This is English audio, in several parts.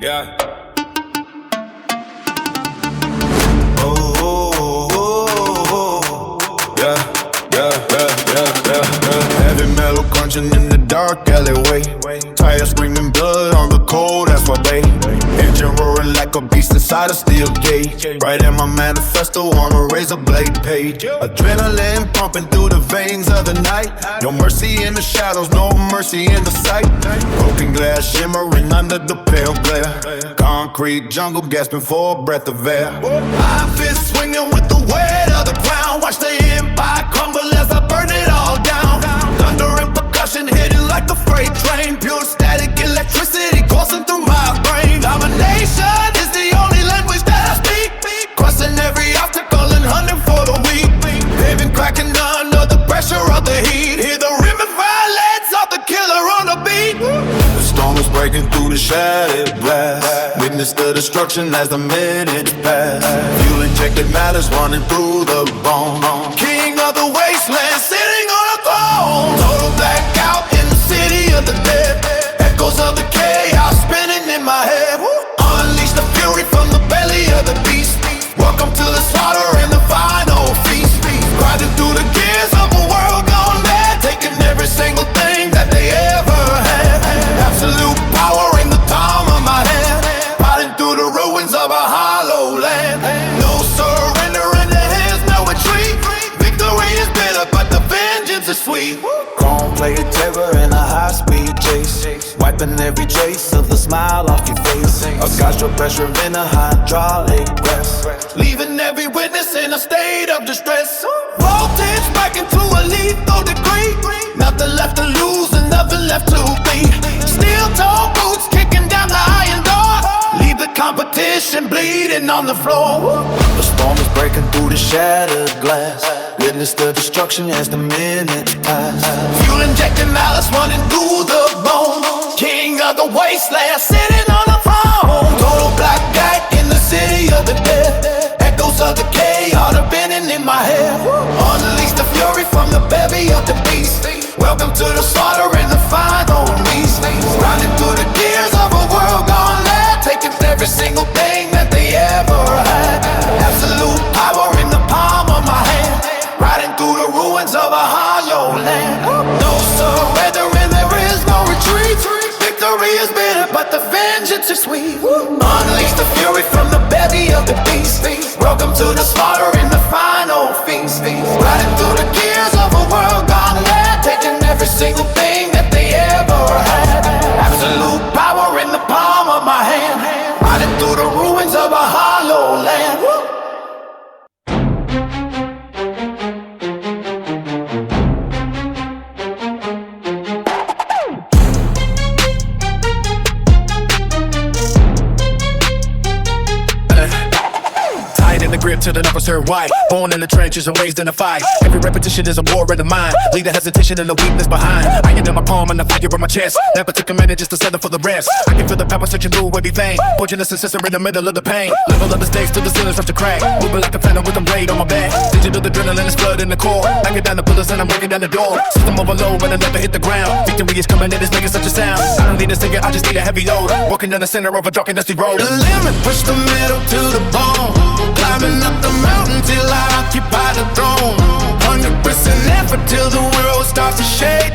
Yeah. Heavy metal crunching in the dark alleyway. Tires screaming blood on the cold asphalt bay. Engine roaring like a beast inside a steel cage. Right in my manifesto on a razor blade page. Adrenaline pumping through the veins of the night. No mercy in the shadows, no mercy in the sight. Broken glass shimmering under the pale glare. Concrete jungle gasping for a breath of air. I fist swinging with the weight of the ground. Watch the empire crumble as I burn it all down. Thunder and percussion hitting like a freight train. Pure static electricity coursing through my brain. Domination is the only language that I speak. Crossing every obstacle and hunting for the weak. Paving cracking under the pressure of the heat. Hear the rim and violence of the killer on the beat. The storm is breaking through the shattered glass. Witness the destruction as the minutes pass. Fuel injected matters running through the bone. King of the wasteland sitting on a throne. Total blackout in the city of the dead. Echoes of the chaos spinning in my head. Unleash the fury from the belly of the beast. Welcome to the slaughter and the final feast. Riding through the gears of a world gone mad. Taking every single thing that they ever had. Absolute power in the palm of my hand. Riding through the ruins of a hollow land. No surrender and there is no retreat. Victory is bitter but the vengeance is sweet. Chrome plated terror in a high-speed chase. Wiping every trace of the smile off your face. A structural pressure in a hydraulic press. Leaving every witness in a state of distress. Voltage breaking to a lethal degree. Nothing left to lose and nothing left to be. Steel-toe boots kicking down the iron door. Leave the competition bleeding on the floor. The storm is breaking through the shattered glass. Witness the destruction as the minutes pass. Fuel injecting malice running through the bone. King of the wasteland sitting on the throne. Total black guy in the city of the dead. Echoes of the chaos are bending in my head. Unleash the fury from the belly of the beast. Welcome to the slaughter and the final feast. Riding through the gears of a world gone mad. Taking every single thing that they ever had. Absolute power in the palm of my hand. Riding through the ruins of a hollow land. No surrender and there is no retreat. Victory is bitter but the vengeance is sweet. Unleash the fury from the belly of the beast. Welcome to the slaughter and the final feast. Riding through the gears of a world gone mad. Taking every single thing that they ever had. Absolute power in the palm of my hand. Riding through the ruins of a hollow land. Grip till the knuckles turn white. Born in the trenches and raised in the fight. Every repetition is a war in the mind. Leave the hesitation and the weakness behind. Iron in my palm and the fire in my chest. Never took a minute just to settle for the rest. I can feel the power searching through every vein. Poisonous and sister in the middle of the pain. Level of the stakes till the ceilings start to crack. Moving like a phantom with a blade on my back. Digital adrenaline is flood in the core. Knocking down the pillars and I'm breaking down the door. System overload when I never hit the ground. Victory is coming and it's making such a sound. I don't need a singer, I just need a heavy load. Walking down the center of a dark and dusty road. The limit, push the metal to the bone. Climbing up the mountain till I occupy the throne. 100% effort till the world starts to shake.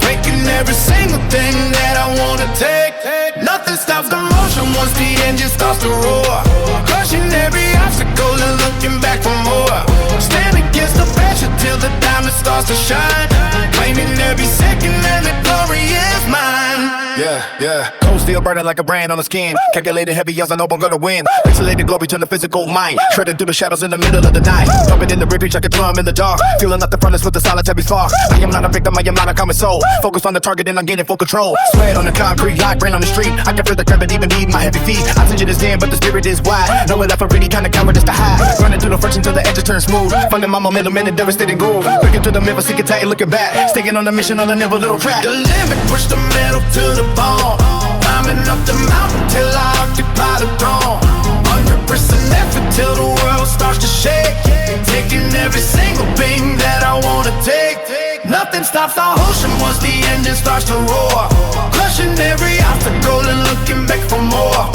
Breaking every single thing that I wanna take. Nothing stops the motion once the engine starts to roar. Crushing every obstacle and looking back for more. Stand against the pressure till the diamond starts to shine. Claiming every second and the glory is mine. Yeah. Cold steel burning like a brand on the skin. Calculated heavy as I know I'm gonna win. Pixelated glory to the physical mind. Shredded through the shadows in the middle of the night. Thumping in the ribcage like a drum in the dark. Feeling up the furnace with the solitary spark. I am not a victim, I am not a common soul. Focus on the target and I'm gaining full control. Sweat on the concrete like rain on the street. I can feel the gravity beneath my heavy feet. Oxygen is in but the spirit is wide. Know it up already, kinda cowardice to hide. Running through the friction till the edges turn smooth. Funding my momentum in a devastating groove. Looking to the mirror, seeking tight and looking back. Staying on the mission on a never little track. The limit, push the metal to the bone. Climbing up the mountain till I occupy the throne. 100% effort till the world starts to shake. Taking every single thing that I wanna take. Nothing stops the ocean once the engine starts to roar. Crushing every obstacle and looking back for more.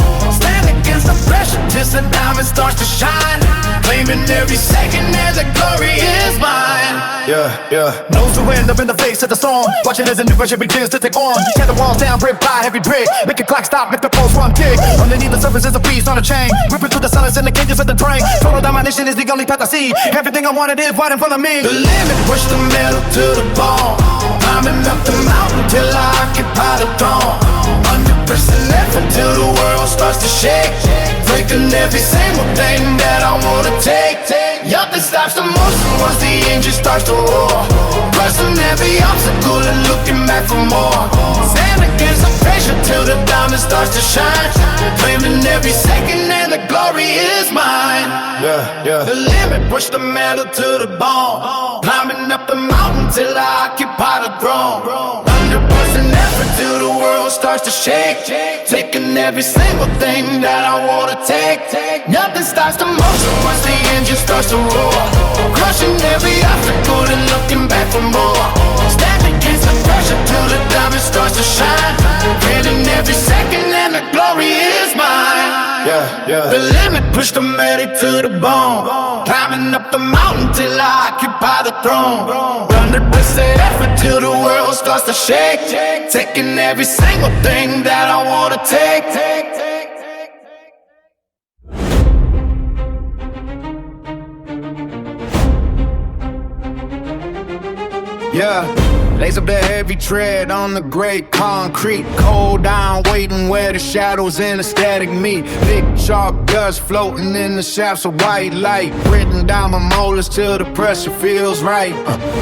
to shine, claiming every second as the glory is mine. Yeah. Nose to wind up in the face of the storm, watching as a new version begins to take on. Tear the walls down, brick by every brick, make the clock stop, make the pulse run kick. Underneath the surface is a beast on a chain, ripping through the silence in the cages of the train. Total domination is the only path I see, everything I wanted is right in front of me. The limit, push the metal to the bone, climbing up the mountain till I occupy the throne. Under pressing left until the world starts to shake, breaking every single thing that I wanna take. Nothing stops the motion once the engine starts to roar, pressing every obstacle and looking back for more. Stand against the pressure till the diamond starts to shine, claiming every second and the glory is mine. The limit, push the metal to the bone, climbing up the mountain till I occupy the throne. Under pressing effort till the world starts to shake, taking every single thing that I wanna take. Nothing stops the motion once the engine starts to roar, crushing every obstacle and looking back for more. Stand against the pressure till the diamond starts to shine, winning every second and the glory is mine. The limit, push the metal to the bone, climbing up the mountain till I occupy the throne. 100% effort till the world starts to shake, taking every single thing that I wanna take. Lace up the heavy tread on the great concrete, cold down, waiting where the shadows in the static meet. Big sharp dust floating in the shafts of white light, written down my molars till the pressure feels right.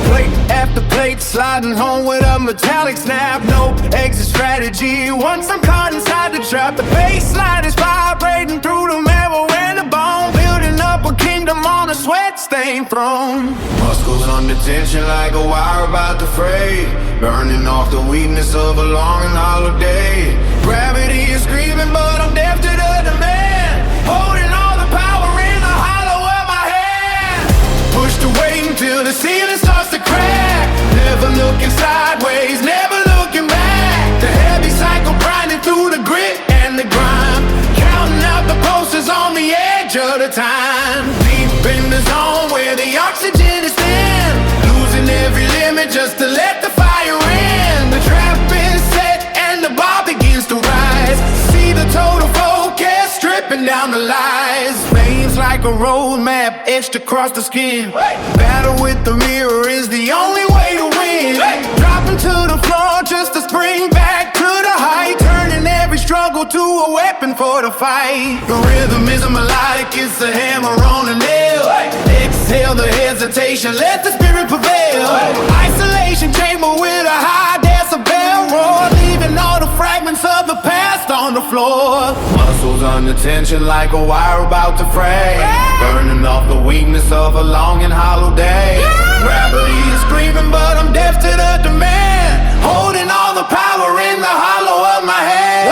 Plate after plate, sliding home with a metallic snap. No exit strategy once I'm caught inside the trap. The baseline is vibrating through the marrow and the bone, building up a kingdom on a sweat-stained throne. Muscles under tension like a wire about to fray, burning off the weakness of a long and hollow day. Gravity is screaming, but I'm deaf to the demand, holding all the power in the hollow of my hand. Push the weight until the ceiling starts to crack, never looking sideways, never looking back. The heavy cycle grinding through the grit and the grime, counting out the pulses on the edge of the time. Deep in the zone where the oxygen is thin, losing every limit just to let the fire in. The trap is set and the bar begins to rise. See the total focus stripping down the lies. Veins like a road map etched across the skin. Battle with the mirror is the only way to win. Dropping to the floor just to spring back to the height, turning every struggle to a weapon for the fight. The rhythm isn't melodic, it's a hammer on a nail. Exhale the hesitation, let the spirit prevail. Isolation chamber with a high decibel roar, leaving all the fragments of the past on the floor. Muscles under tension like a wire about to fray, burning off the weakness of a long and hollow day. Gravity is screaming, but I'm deaf to the demand, holding all the power in the hollow of my hand.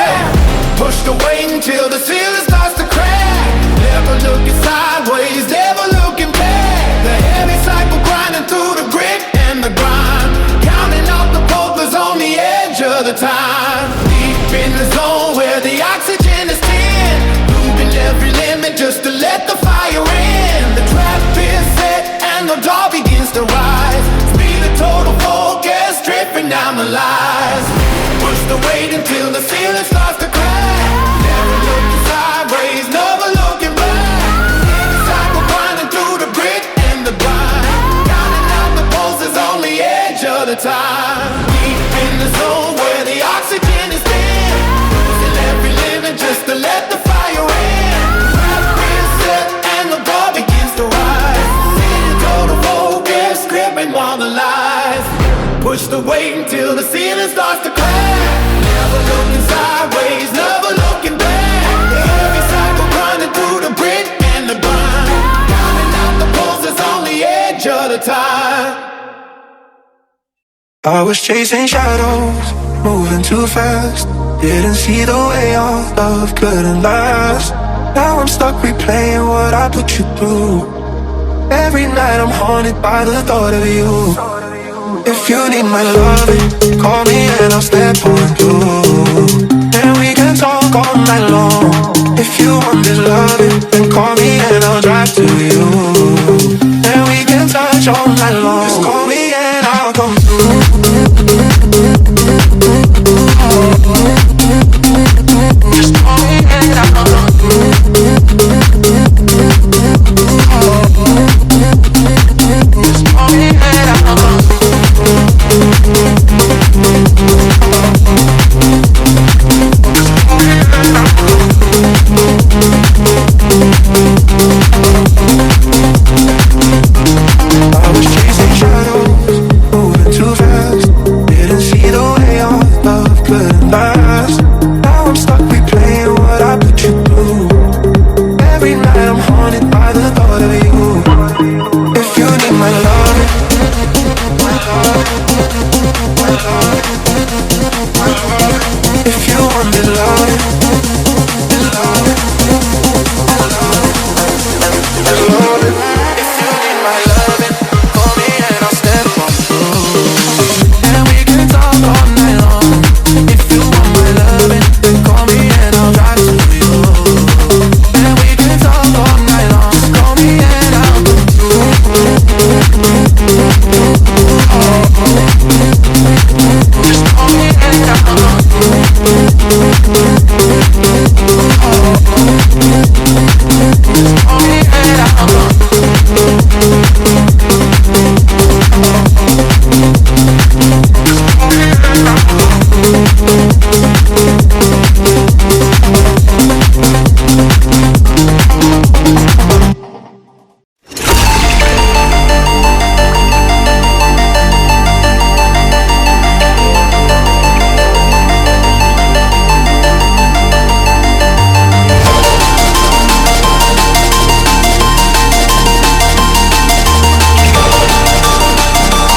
Push the weight until the ceiling starts to crack, never looking sideways, never looking back. The heavy cycle grinding through the grit and the grind, counting out the boulders on the edge of the time. Deep in the zone where the oxygen is thin, moving every limit just to let the fire in. The trap is set and the door begins to rise. Speed the total focus, dripping down the lies. Push the weight until the ceiling starts to crack, never looking sideways, never looking back. Heavy cycle grinding through the grit and the grind, counting out the pulses on the edge of the time. Deep in the zone where the oxygen is thin, losing every limit just to let the fire in. Trap is set and the door begins to rise. See the total focus, gripping all the lies. Push the weight until the ceiling starts to crack, never looking sideways, never looking back. The heavy cycle grinding through the grit and the grind, counting out the pulses on the edge of the time. I was chasing shadows, moving too fast, didn't see the way our love couldn't last. Now I'm stuck replaying what I put you through. Every night I'm haunted by the thought of you. If you need my loving, call me and I'll step on through. And we can talk all night long. If you want this loving, then call me and to you. And we can touch all night long. Just call me and I'll come through. Just call me and I'll come through. Just call me and I'll come through. I was chasing shadows, moving too fast. Didn't see the way our love couldn't last. Now I'm stuck replaying what I put you through. Every night I'm haunted by the thought of you. If you need my love, my love, my love, my love. If you want me love, my love, my love, my love. If you need my loving, call me and I'll step on through. And we can talk all night long. If you want my loving, then call me and I'll drive to you. And we can talk all night long. Just call me and I'll come through. Just call me and I'll come through. Just call me and I'll come through.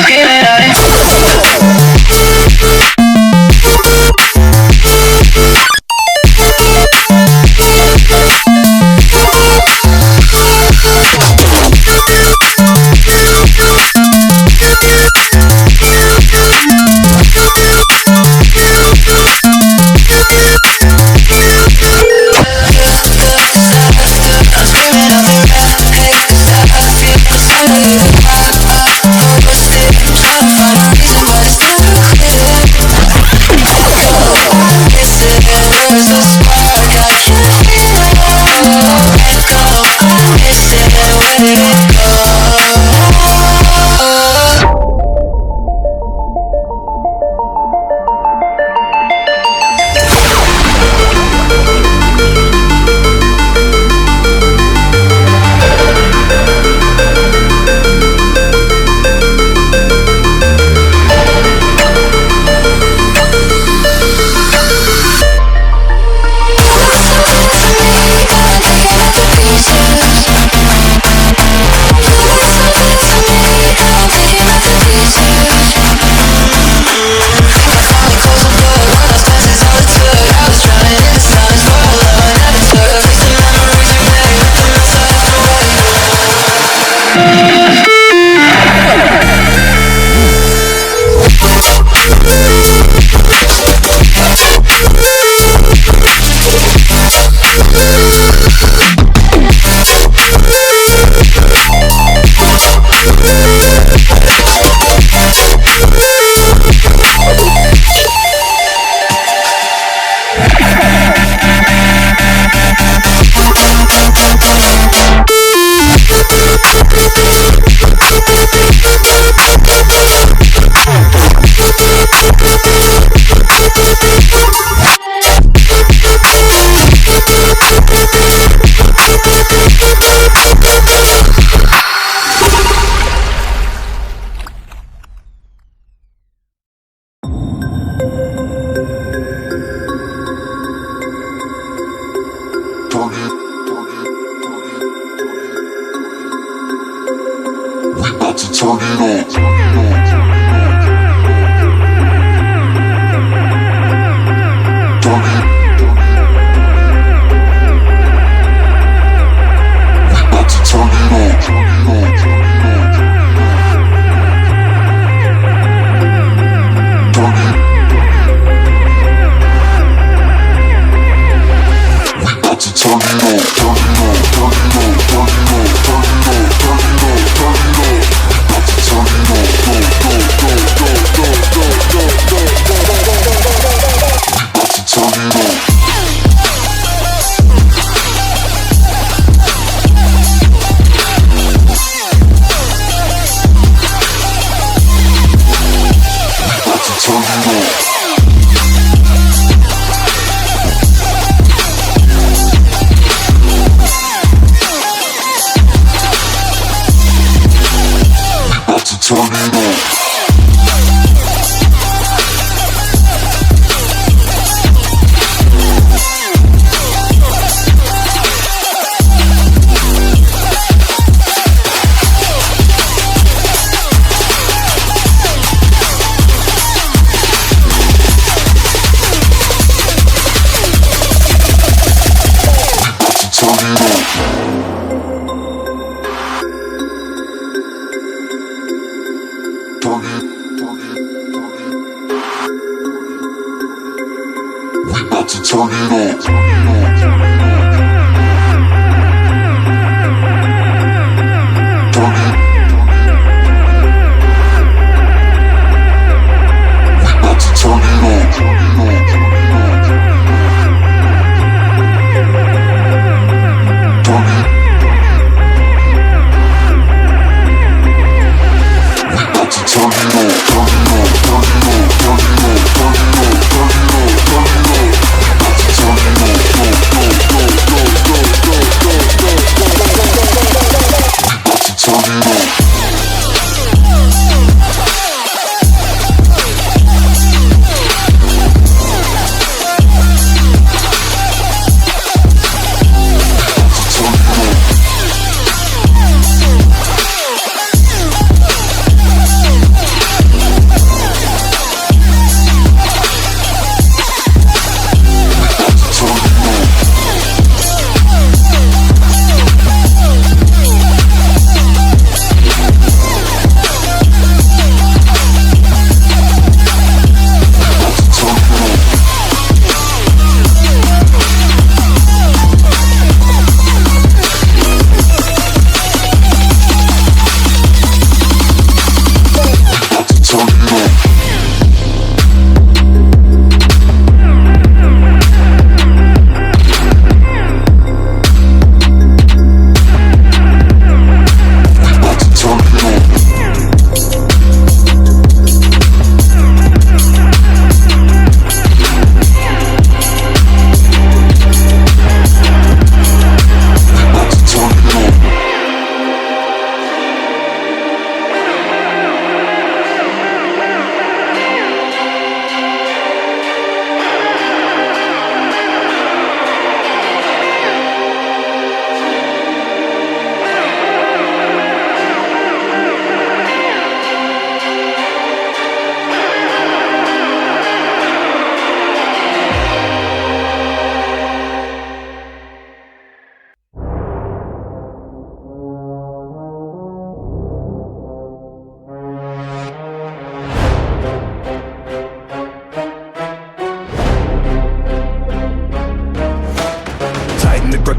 turn it up.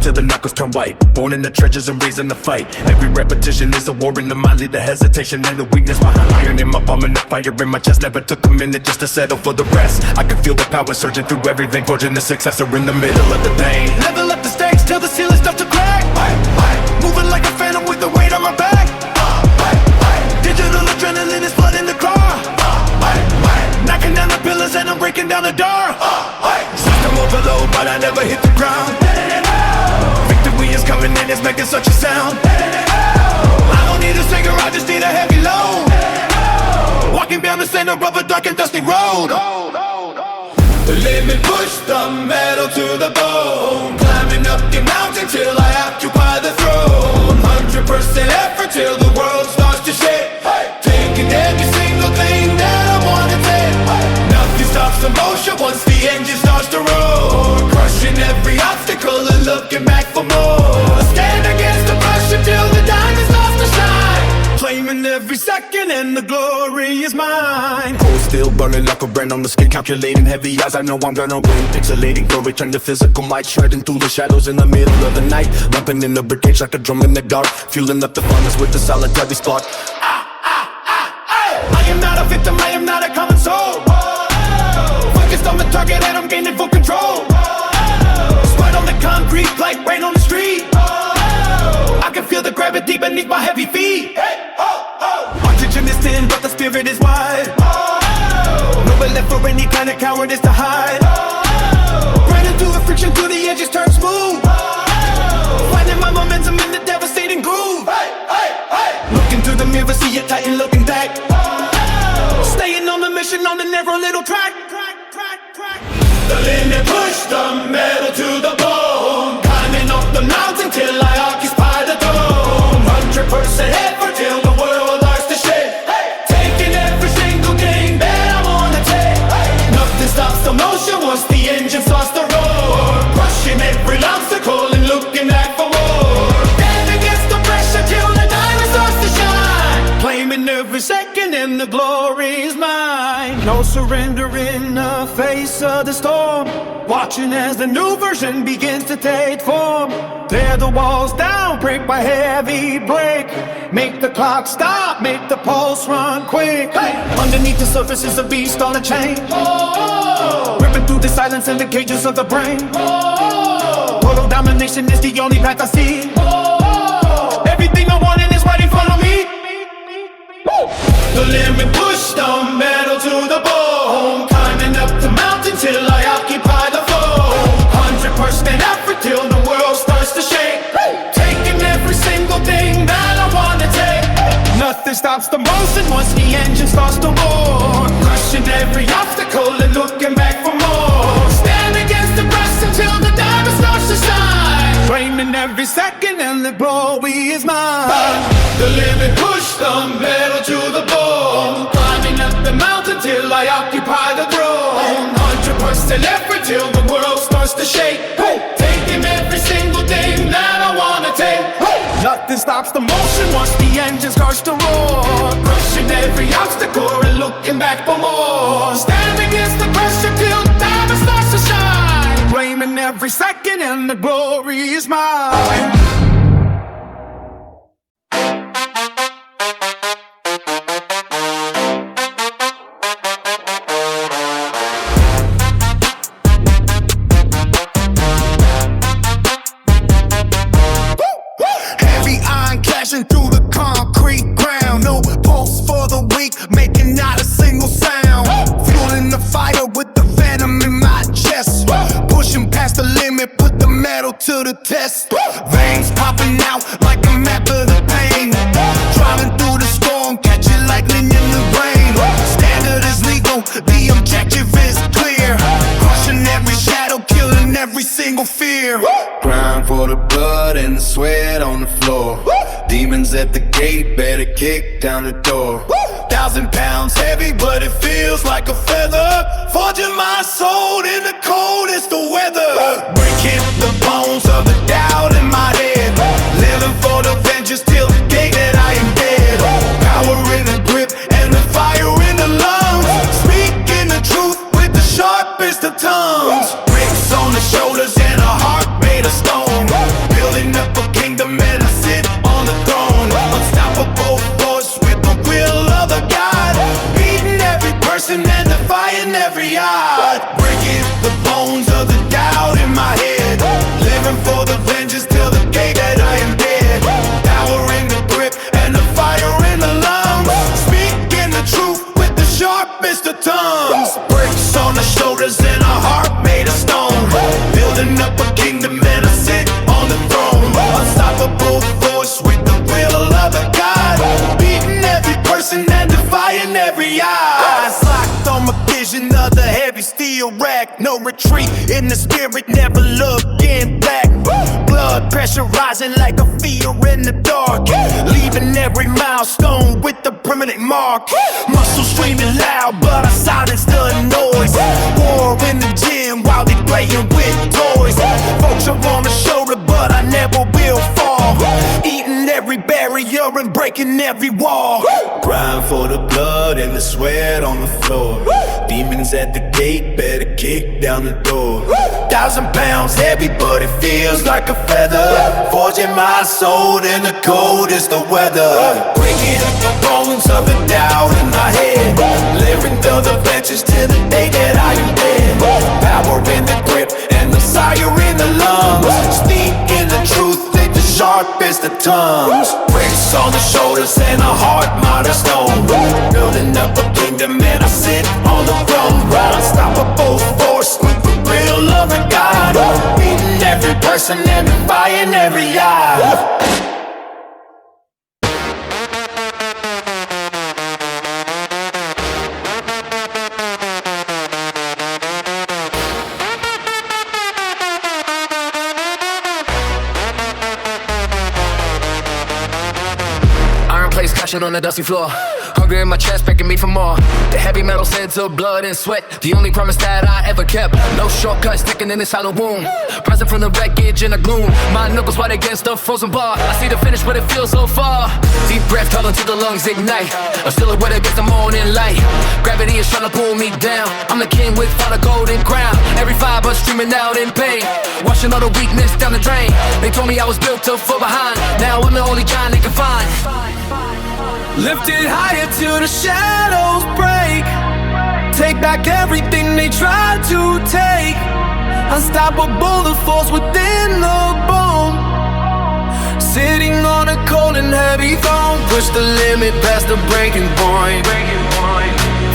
till the knuckles turn white. Born in the trenches and raised in the fight. Every repetition is a war in the mind. Lead the hesitation and the weakness behind. Iron in my palm and the fire in my chest. Never took a minute just to settle for the rest. I can feel the power surging through everything. Forging the success or in the middle of the thing. Level up the stakes till the ceiling starts to crack. Moving like a phantom with the weight on my back. Digital adrenaline is flooding the car. Knocking down the pillars and I'm breaking down the door. System overload, but I never hit the ground. Victory is coming in, it's making such a sound. I don't need a singer, I just need a heavy load. Walking down the center of a dark and dusty road. Let me push the metal to the bone. Climbing up the mountain till I occupy the throne. 100% effort till the world starts to shake. Taking every single thing that I wanna take. Nothing stops the motion once the engine starts to roar. Crushing every obstacle and looking back for more. Stand against the rush until the diamonds lost to shine. Claiming every second and the glory is mine. Cold still burning like a brand on the skin. Calculating heavy eyes, I know I'm gonna win. Pixelating for return to physical might. Shredding through the shadows in the middle of the night. Bumping in the brigade like a drum in the dark. Fueling up the furnace with the solitary spark. I am not a victim, I am not a common soul. Focused on the target and I'm gaining full control. Sweat on the concrete like rain on the street. I can feel the gravity beneath my heavy feet. Oxygen is thin but the spirit is wide. Nowhere left for any kind of cowardice to hide. Running through the friction till the edges turn smooth. Finding my momentum in the devastating groove. Look into the mirror, see it tighten looking back. glory is mine. No surrender in the face of the storm. Watching as the new version begins to take form. Tear the walls down, break by heavy break. Make the clock stop, make the pulse run quick. Hey! Underneath the surface is a beast on a chain. Oh! Ripping through the silence and the cages of the brain. Oh! Total domination is the only path I see. Oh! Everything I want is right in front of me. The limit, push the metal to the bone. Climbing up the mountain till I occupy the floor. 100% effort till the world starts to shake. Taking every single thing that I wanna take. Nothing stops the motion once the engine starts to roar. Crushing every obstacle and looking back for more. Stand against the press until the diamond starts to shine. Training every second and the glory is mine. The limit, push the metal to the bone. Climbing up the mountain till I occupy the throne. 100% effort till the world starts to shake. Taking every single thing that I wanna take. Nothing stops the motion once the engine starts to roar. Crushing every obstacle and looking back for more. Stand against the pressure till the diamond starts to shine. Claiming every second and the glory is mine. Through the concrete ground, no pulse for the weak, making not a single sound. Fueling the fire with the venom in my chest. Pushing past the limit, put the metal to the test. Veins popping out like a map of the pain. Driving through the storm, catching lightning in the rain. Standard is legal, the objective is clear. Crushing every shadow, killing every single fear. Grind for the blood and the sweat on the floor. Demons at the gate, better kick down the door. 1,000 pounds heavy, but it feels like a feather. Forging my soul in the coldest of weather. Breaking the bones of the doubt in my head. Living for the vengeance till the day that I am dead. Power in the grip and the fire in the lungs. Speaking the truth with the sharpest of tongues. Bricks on the shoulders and a heart made of stone. Building up a kingdom and I sit on the throne. Unstoppable force with the will of the God. Beating every person and defying every odd. Breaking the bones of the doubt in my head. Living for the vengeance till the day that I am dead. Power in the grip and the fire in the lungs. Speaking the truth with the sharpest of tongues. Bricks on the shoulders and a heart made of stone. Building up a kingdom and I sit on the throne. Unstoppable force with the will of the God. Beating every person and defying every eye. Eyes locked on my vision of the heavy steel rack. No retreat in the spirit, never looking back. Blood pressure rising like a fear in the dark. Leaving every milestone with the permanent mark. Muscles screaming loud, but I silence the noise. War in the gym while they playing with toys. Folks are on the shoulder, but I never will fall. Eating every barrier and breaking every wall. Grind for the blood and the sweat on the floor. Demons at the gate, better kick down the door. 1,000 pounds heavy, but it feels like a feather. Forging my soul in the coldest of weather. Breaking the bones of the doubt in my head. Living through the vengeance till the day that I am dead. Power in the grip and the fire in the lungs. Speaking the truth with the sharpest of tongues. Bricks on the shoulders and a heart made of stone. Building up a kingdom and I sit on the throne. Unstoppable force with the will of a God. Beating every person and defying every eye. crashing on the dusty floor. Hunger in my chest, begging me for more. The heavy metal scents of blood and sweat, the only promise that I ever kept. No shortcuts, sticking in this hollow wound. Present from the wreckage in the gloom. My knuckles white against the frozen bar. I see the finish, but it feels so far. Deep breath, calling till the lungs ignite. A silhouette against the morning light. Gravity is trying to pull me down. I'm the king without a golden crown. Every fiber streaming out in pain, washing all the weakness down the drain. They told me I was built to fall behind. Now I'm the only giant they can find. Lifted higher till the shadows break. Take back everything they tried to take. Unstoppable, the force within the bone. Sitting on a cold and heavy throne. Push the limit past the breaking point.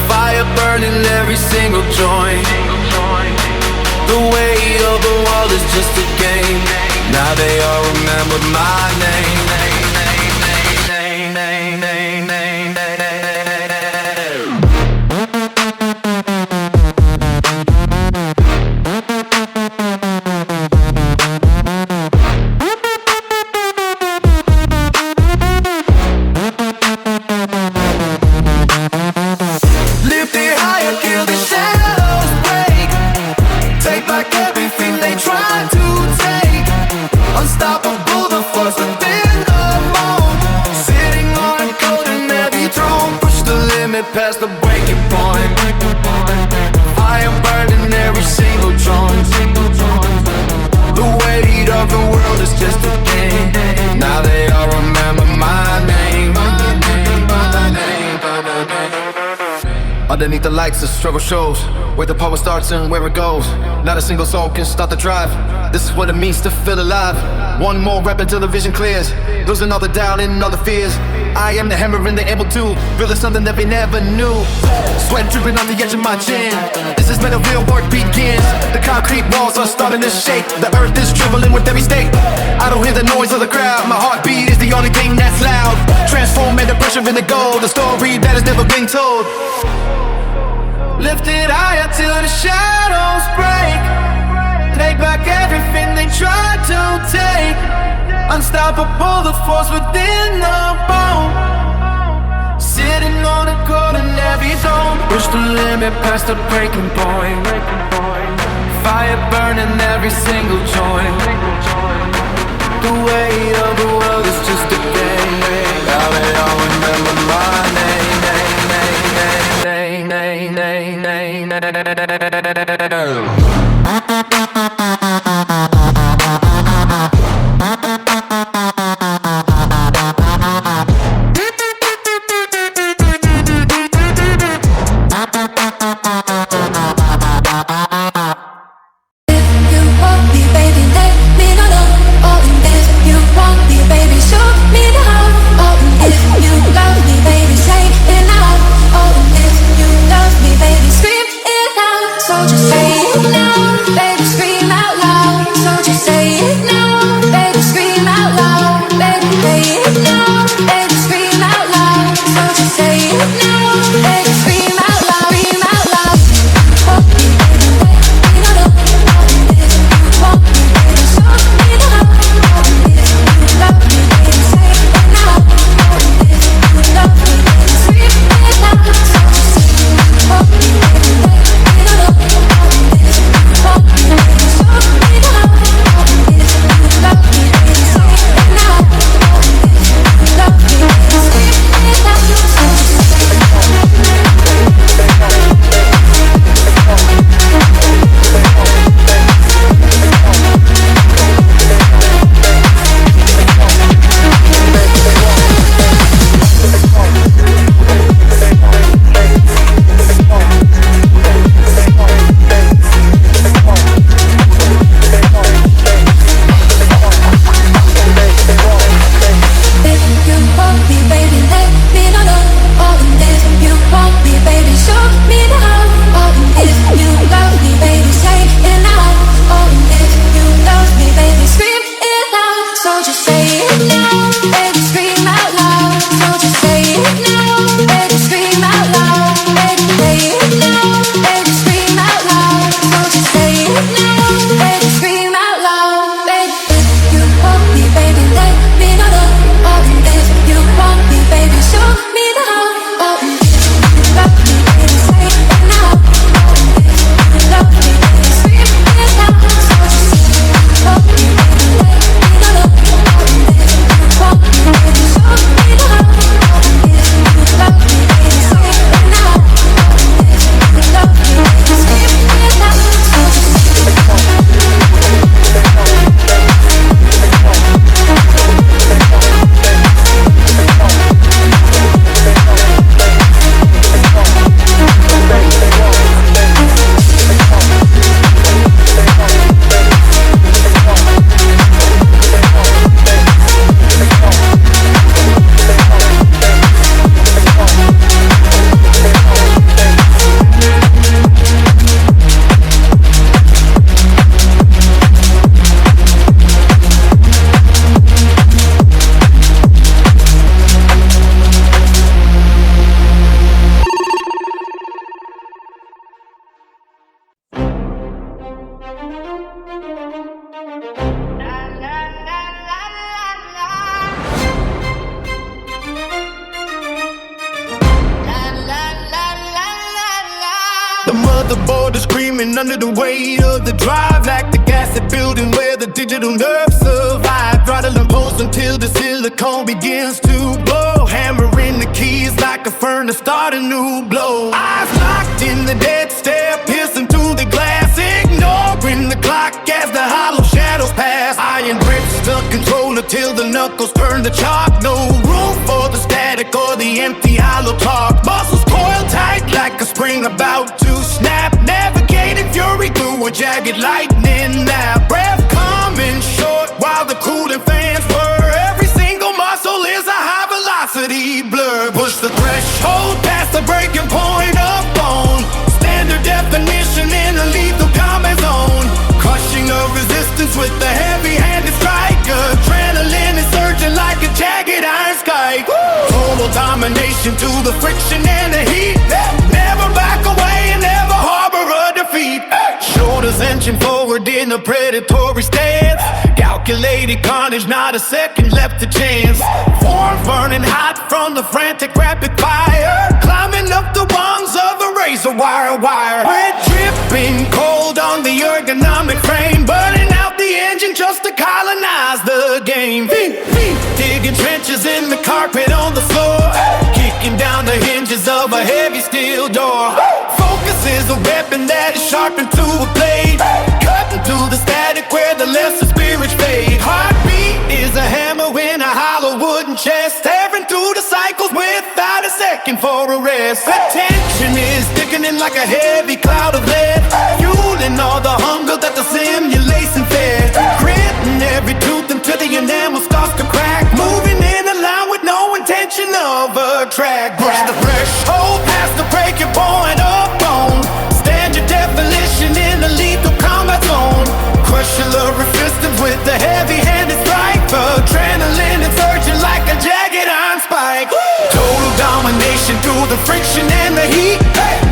Fire burning every single joint. The weight of the world is just a game. Now they all remember my name. Past the breaking point. Fire burning every single joint. The weight of the world is just a game. Now they all remember my name. Underneath the lights, the struggle shows where the power starts and where it goes. Not a single soul can start the drive. This is what it means to feel alive. One more rep until the vision clears, losing all the doubt and all the fears. I am the hammer and the able to realize something that we never knew. Sweat dripping on the edge of my chin. This is where the real work begins. The concrete walls are starting to shake. The earth is trembling with every state. I don't hear the noise of the crowd. My heartbeat is the only thing that's loud. Transforming the pressure into gold. The story that has never been told. Lifted higher till the shadows break. Take back everything they tried to take. Unstoppable, the force within the bone. Sitting on a golden heavy zone. Push the limit past the breaking point. Fire burning every single joint. The weight of the world is just a game. Now they all remember my name. If you want me, baby, let me know. All in this, if you want me, baby. screaming under the weight of the drive, lactic acid building where the digital nerves survive. Throttle and pulse until the silicone begins to blow. Hammering the keys like a furnace, start a new blow. Eyes locked in the dead stare, piercing through the glass, ignoring the clock as the hollow shadows pass. Iron grips the controller till the knuckles turn to chalk. No room for the static or the empty hollow talk. Muscles coiled tight like a spring about to snap, navigating fury through a jagged lightning nap. Breath coming short while the cooling fans whir. Every single muscle is a high velocity blur. Push the threshold past the breaking point of bone. Standard definition in a lethal combat zone. Crushing the resistance with the heavy-handed strike. Adrenaline is surging like a jagged iron sky. Total domination to the friction and the heat. Never back away and never harbor a defeat. Shoulders inching forward in a predatory stance. Calculated carnage, not a second left to chance. Form burning hot from the frantic rapid fire. Climbing up the rungs of a razor wire. We're dripping cold on the ergonomic frame, burning out the engine just to colonize the game. Digging trenches in the carpet on the floor, kicking down the hinges of a heavy steel door. Focus is a weapon that is sharpened to a blade, cutting through the static where the lesser spirits fade. Heartbeat is a hammer in a hollow wooden chest, tearing through the cycles without a second for a rest. Attention is thickening like a heavy cloud of lead, fueling all the hunger that the simulation fed. Gritting every tooth until the enamel starts to crack, moving in a line with no intention of a track. Push the threshold past the breaking point of bone. Standard definition in a lethal combat zone. Crushing the resistance with the heavy-handed strike. Adrenaline is surging like a jagged iron spike. Total domination through the friction and the heat.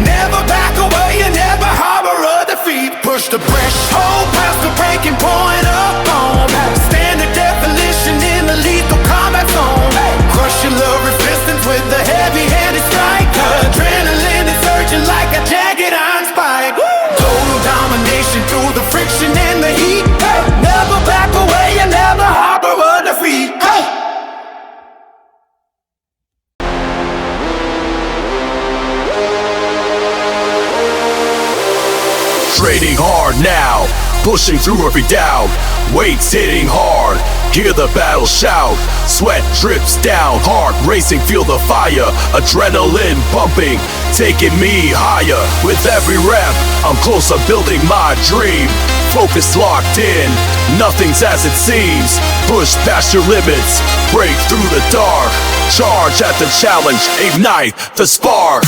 Never back away and never harbor a defeat. Push the threshold past the breaking point of bone. Standard definition in the lethal combat zone. Crushing the resistance with the heavy-handed strike. Adrenaline is surging like a jagged iron spike. Total domination through the friction and the heat. Never back away and never harbor a defeat. Training hard now, pushing through every doubt. Weights hitting hard, hear the battle shout. Sweat drips down, heart racing, feel the fire. Adrenaline pumping, taking me higher. With every rep, I'm closer building my dream. Focus locked in, nothing's as it seems. Push past your limits, break through the dark. Charge at the challenge, ignite the spark.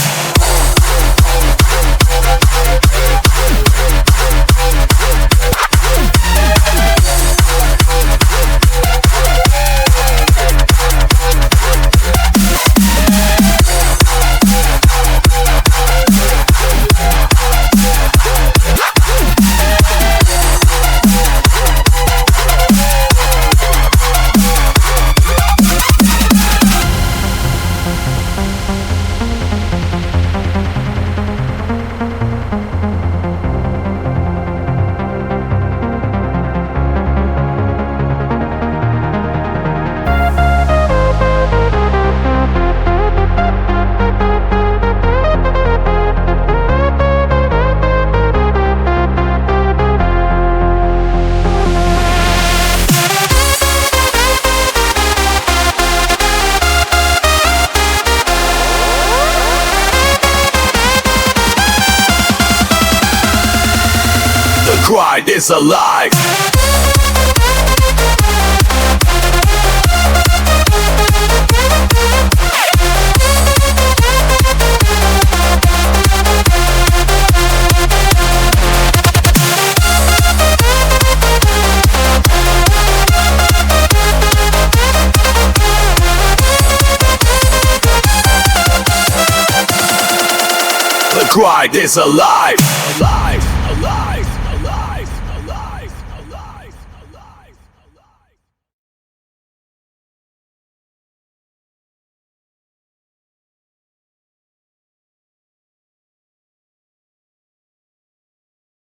Grind is alive. The grind is alive.